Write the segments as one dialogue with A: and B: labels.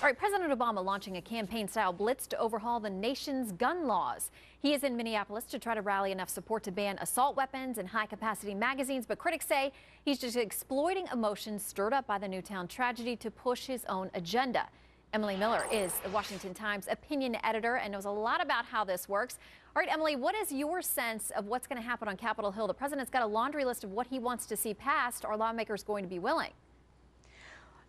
A: All right, President Obama launching a campaign-style blitz to overhaul the nation's gun laws. He is in Minneapolis to try to rally enough support to ban assault weapons and high-capacity magazines, but critics say he's just exploiting emotions stirred up by the Newtown tragedy to push his own agenda. Emily Miller is the Washington Times opinion editor and knows a lot about how this works. All right, Emily, what is your sense of what's going to happen on Capitol Hill? The president's got a laundry list of what he wants to see passed. Are lawmakers going to be willing?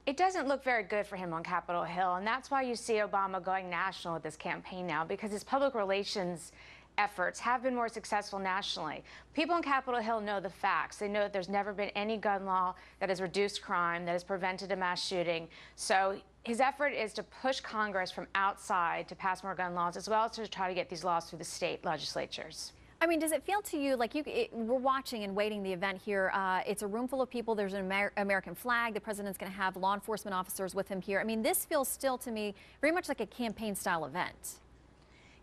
B: It doesn't look very good for him on Capitol Hill, and that's why you see Obama going national with this campaign now, because his public relations efforts have been more successful nationally. People on Capitol Hill know the facts. They know that there's never been any gun law that has reduced crime, that has prevented a mass shooting. So his effort is to push Congress from outside to pass more gun laws, as well as to try to get these laws through the state legislatures.
A: I mean, does it feel to you like we're watching and waiting the event here? It's a room full of people. There's an American flag. The president's going to have law enforcement officers with him here. I mean, this feels still to me very much like a campaign-style event.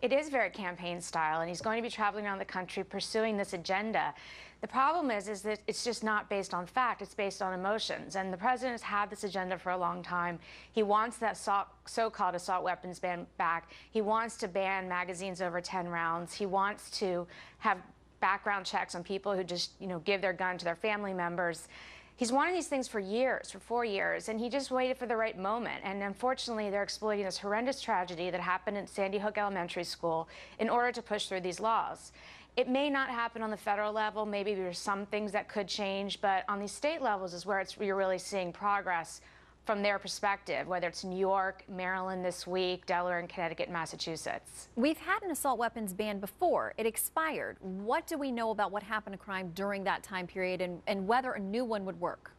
B: It is very campaign style, and he's going to be traveling around the country pursuing this agenda. The problem is that it's just not based on fact, it's based on emotions. And the president has had this agenda for a long time. He wants that so-called assault weapons ban back. He wants to ban magazines over 10 rounds. He wants to have background checks on people who just, give their gun to their family members. He's wanted these things for years, for 4 years, and he just waited for the right moment. And unfortunately, they're exploiting this horrendous tragedy that happened at Sandy Hook Elementary School in order to push through these laws. It may not happen on the federal level. Maybe there's some things that could change, but on these state levels is where you're really seeing progress from their perspective, whether it's New York, Maryland this week, Delaware, and Connecticut, and Massachusetts.
A: We've had an assault weapons ban before. It expired. What do we know about what happened to crime during that time period and whether a new one would work?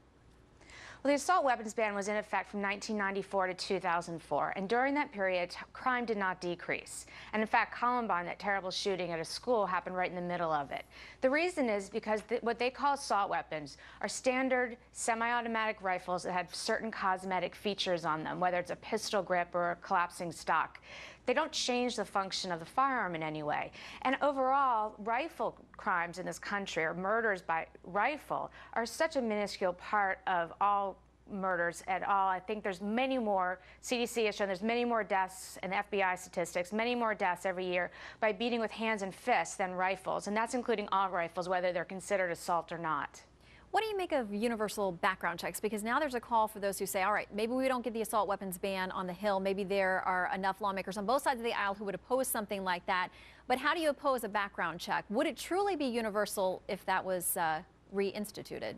B: Well, the assault weapons ban was in effect from 1994 to 2004, and during that period, crime did not decrease. And in fact, Columbine, that terrible shooting at a school, happened right in the middle of it. The reason is because what they call assault weapons are standard semi-automatic rifles that have certain cosmetic features on them, whether it's a pistol grip or a collapsing stock. They don't change the function of the firearm in any way. And overall, rifle crimes in this country, or murders by rifle, are such a minuscule part of all murders at all. I think there's many more, CDC has shown there's many more deaths, and FBI statistics, many more deaths every year by beating with hands and fists than rifles. And that's including all rifles, whether they're considered assault or not.
A: What do you make of universal background checks? Because now there's a call for those who say, all right, maybe we don't get the assault weapons ban on the Hill. Maybe there are enough lawmakers on both sides of the aisle who would oppose something like that. But how do you oppose a background check? Would it truly be universal if that was reinstituted?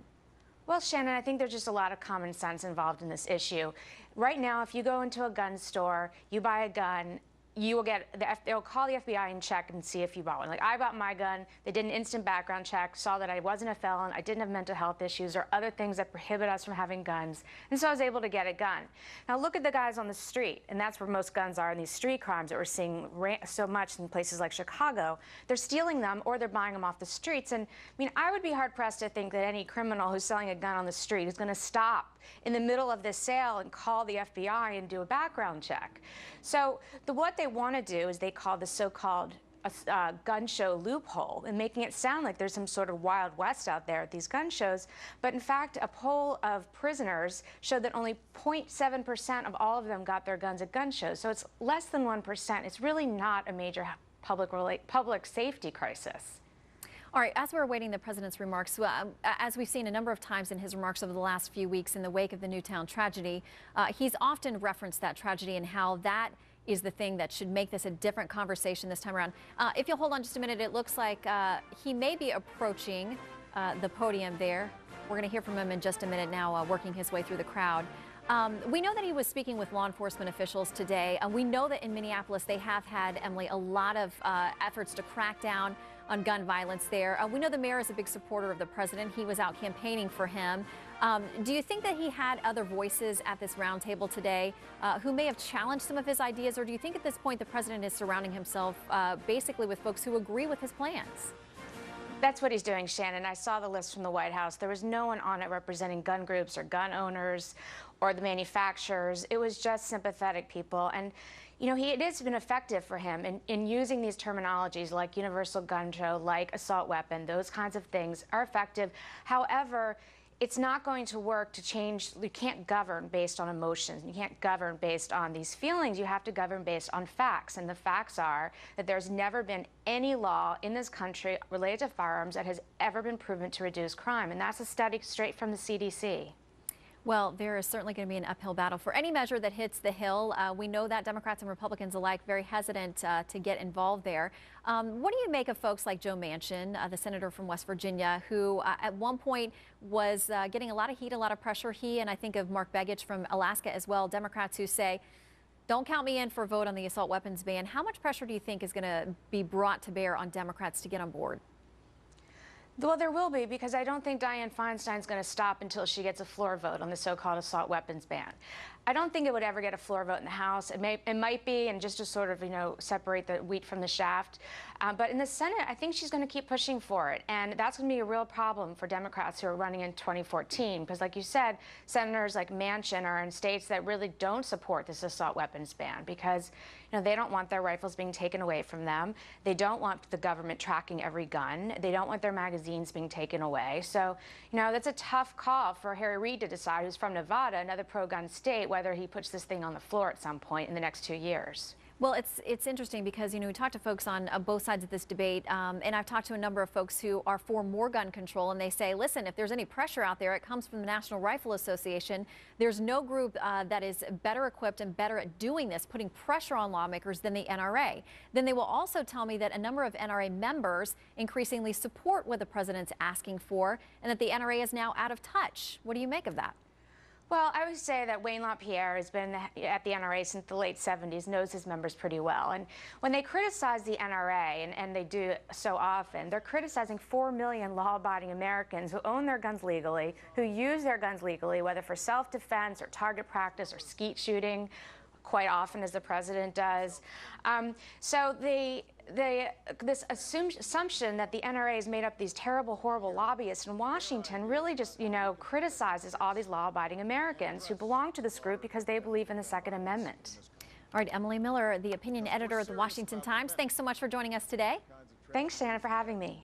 B: Well, Shannon, I think there's just a lot of common sense involved in this issue. Right now, if you go into a gun store, you buy a gun, you will get, they'll call the FBI and check and see if you bought one. Like, I bought my gun, they did an instant background check, saw that I wasn't a felon, I didn't have mental health issues or other things that prohibit us from having guns, and so I was able to get a gun. Now look at the guys on the street, and that's where most guns are in these street crimes that we're seeing so much in places like Chicago. They're stealing them or they're buying them off the streets, and I mean, I would be hard-pressed to think that any criminal who's selling a gun on the street is going to stop in the middle of this sale and call the FBI and do a background check. So what they want to do is they call the so-called gun show loophole, and making it sound like there's some sort of Wild West out there at these gun shows. But in fact, a poll of prisoners showed that only 0.7% of all of them got their guns at gun shows. So it's less than 1%. It's really not a major public safety crisis.
A: All right, as we're awaiting the president's remarks, as we've seen a number of times in his remarks over the last few weeks in the wake of the Newtown tragedy, he's often referenced that tragedy and how that is the thing that should make this a different conversation this time around. If you'll hold on just a minute, it looks like he may be approaching the podium there. We're going to hear from him in just a minute now, working his way through the crowd. We know that he was speaking with law enforcement officials today. We know that in Minneapolis they have had, Emily, a lot of efforts to crack down on gun violence there. We know the mayor is a big supporter of the president. He was out campaigning for him. Do you think that he had other voices at this roundtable today who may have challenged some of his ideas, or do you think at this point the president is surrounding himself basically with folks who agree with his plans?
B: That's what he's doing, Shannon. I saw the list from the White House. There was no one on it representing gun groups or gun owners or the manufacturers. It was just sympathetic people. And, it has been effective for him in using these terminologies like universal gun show, like assault weapon. Those kinds of things are effective. However, it's not going to work to change. You can't govern based on emotions. You can't govern based on these feelings. You have to govern based on facts. And the facts are that there's never been any law in this country related to firearms that has ever been proven to reduce crime. And that's a study straight from the CDC.
A: Well, there is certainly going to be an uphill battle for any measure that hits the Hill. We know that Democrats and Republicans alike very hesitant to get involved there. What do you make of folks like Joe Manchin, the senator from West Virginia, who at one point was getting a lot of heat, a lot of pressure? He and I think of Mark Begich from Alaska as well, Democrats who say, don't count me in for a vote on the assault weapons ban. How much pressure do you think is going to be brought to bear on Democrats to get on board?
B: Well, there will be, because I don't think Dianne Feinstein's going to stop until she gets a floor vote on the so-called assault weapons ban. I don't think it would ever get a floor vote in the House. It might be, and just to sort of, separate the wheat from the shaft. But in the Senate, I think she's going to keep pushing for it. And that's going to be a real problem for Democrats who are running in 2014. Because like you said, senators like Manchin are in states that really don't support this assault weapons ban because, they don't want their rifles being taken away from them. They don't want the government tracking every gun. They don't want their magazines being taken away. So, that's a tough call for Harry Reid to decide, who's from Nevada, another pro-gun state, whether he puts this thing on the floor at some point in the next 2 years.
A: Well, it's interesting because, we talked to folks on both sides of this debate, and I've talked to a number of folks who are for more gun control, and they say, listen, if there's any pressure out there, it comes from the National Rifle Association. There's no group that is better equipped and better at doing this, putting pressure on lawmakers than the NRA. Then they will also tell me that a number of NRA members increasingly support what the president's asking for, and that the NRA is now out of touch. What do you make of that?
B: Well, I would say that Wayne LaPierre has been at the NRA since the late 70s, knows his members pretty well. And when they criticize the NRA, and they do so often, they're criticizing 4 million law-abiding Americans who own their guns legally, who use their guns legally, whether for self-defense or target practice or skeet shooting, quite often, as the president does. So this assumption that the NRA has made up these terrible, horrible lobbyists in Washington really just, criticizes all these law-abiding Americans who belong to this group because they believe in the Second Amendment.
A: All right, Emily Miller, the opinion editor of the Washington Times, thanks so much for joining us today.
B: Thanks, Shannon, for having me.